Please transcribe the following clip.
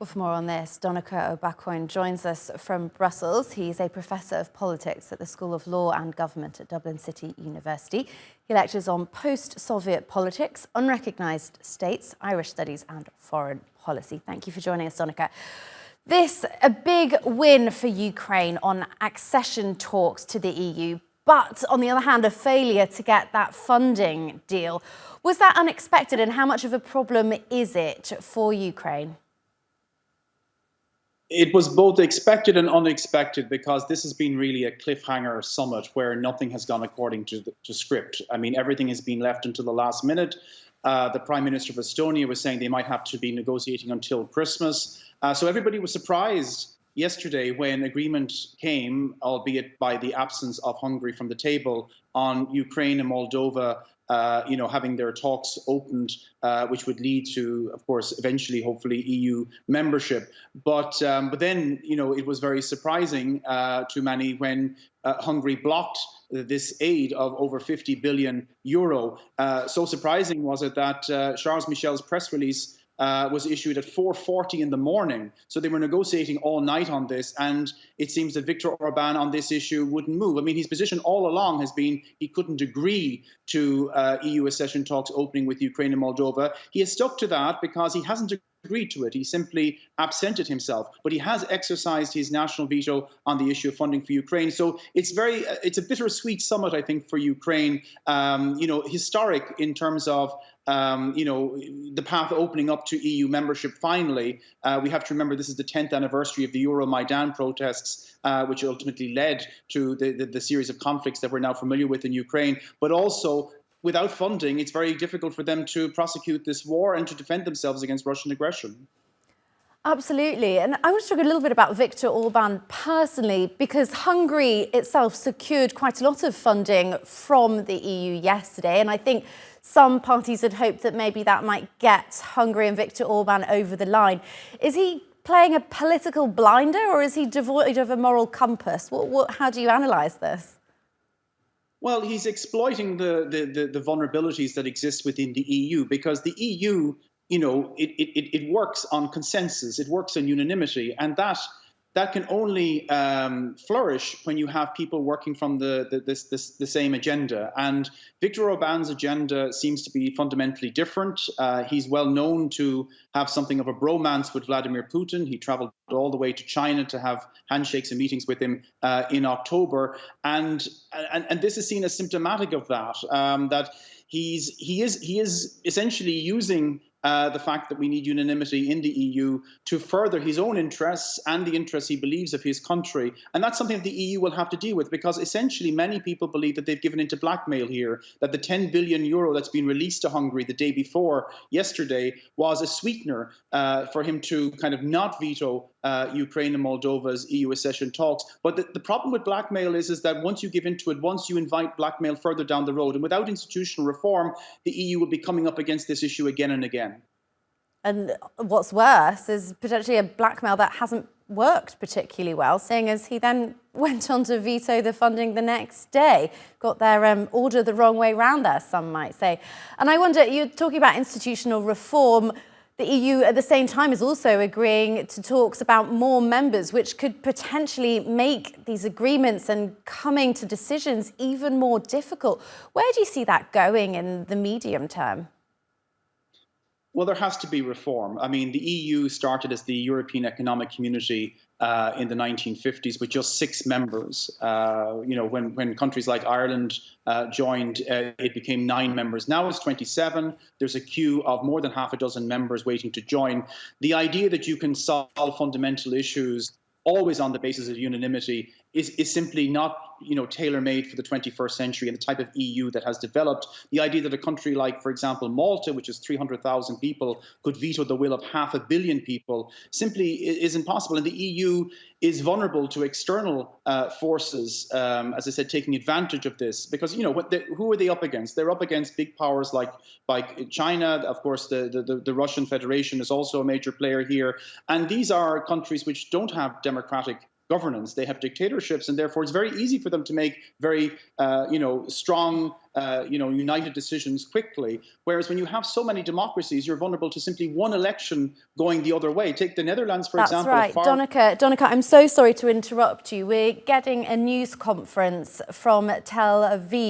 Well, for more on this, Donnacha O Beachain joins us from Brussels. He's a professor of politics at the School of Law and Government at Dublin City University. He lectures on post-Soviet politics, unrecognised states, Irish studies and foreign policy. Thank you for joining us, Donnacha. This, a big win for Ukraine on accession talks to the EU, but on the other hand, a failure to get that funding deal. Was that unexpected, and how much of a problem is it for Ukraine? It was both expected and unexpected, because this has been really a cliffhanger summit where nothing has gone according to script. I mean, everything has been left until the last minute. The Prime Minister of Estonia was saying they might have to be negotiating until Christmas. So everybody was surprised yesterday when agreement came, albeit by the absence of Hungary from the table, on Ukraine and Moldova having their talks opened, which would lead to, of course, eventually, hopefully, EU membership. But then, it was very surprising to many when Hungary blocked this aid of over 50 billion euro. So surprising was it that Charles Michel's press release was issued at 4:40 in the morning. So they were negotiating all night on this, and it seems that Viktor Orban on this issue wouldn't move. I mean, his position all along has been he couldn't agree to EU accession talks opening with Ukraine and Moldova. He has stuck to that because he hasn't agreed to it. He simply absented himself, but he has exercised his national veto on the issue of funding for Ukraine. So it's a bittersweet summit, I think, for Ukraine. Historic in terms of the path opening up to EU membership. Finally, we have to remember this is the 10th anniversary of the Euromaidan protests, which ultimately led to the series of conflicts that we're now familiar with in Ukraine, but also without funding, it's very difficult for them to prosecute this war and to defend themselves against Russian aggression. Absolutely. And I want to talk a little bit about Viktor Orban personally, because Hungary itself secured quite a lot of funding from the EU yesterday. And I think some parties had hoped that maybe that might get Hungary and Viktor Orban over the line. Is he playing a political blinder, or is he devoid of a moral compass? How do you analyse this? Well, he's exploiting the vulnerabilities that exist within the EU, because the EU, it works on consensus, it works on unanimity, and that can only flourish when you have people working from the same agenda. And Viktor Orban's agenda seems to be fundamentally different. He's well known to have something of a bromance with Vladimir Putin. He traveled all the way to China to have handshakes and meetings with him in October. And this is seen as symptomatic of that, that he is essentially using the fact that we need unanimity in the EU to further his own interests and the interests he believes of his country. And that's something that the EU will have to deal with, because essentially many people believe that they've given into blackmail here, that the 10 billion euro that's been released to Hungary the day before yesterday was a sweetener for him to kind of not veto Ukraine and Moldova's EU accession talks. But the problem with blackmail is that once you give into it, once you invite blackmail further down the road, and without institutional reform, the EU will be coming up against this issue again and again. And what's worse is potentially a blackmail that hasn't worked particularly well, seeing as he then went on to veto the funding the next day. Got their order the wrong way round there, some might say. And I wonder, you're talking about institutional reform. The EU at the same time is also agreeing to talks about more members, which could potentially make these agreements and coming to decisions even more difficult. Where do you see that going in the medium term? Well, there has to be reform. I mean, the EU started as the European Economic Community in the 1950s with just 6 members. When countries like Ireland joined, it became 9 members. Now it's 27. There's a queue of more than half a dozen members waiting to join. The idea that you can solve fundamental issues always on the basis of unanimity is simply not tailor-made for the 21st century and the type of EU that has developed. The idea that a country like, for example, Malta, which is 300,000 people, could veto the will of 500 million people simply is impossible. And the EU is vulnerable to external forces, as I said, taking advantage of this. Because, who are they up against? They're up against big powers like China. Of course, the Russian Federation is also a major player here. And these are countries which don't have democratic governance. They have dictatorships, and therefore it's very easy for them to make very, strong, united decisions quickly. Whereas when you have so many democracies, you're vulnerable to simply one election going the other way. Take the Netherlands, for example. That's right. Donnacha, I'm so sorry to interrupt you. We're getting a news conference from Tel Aviv.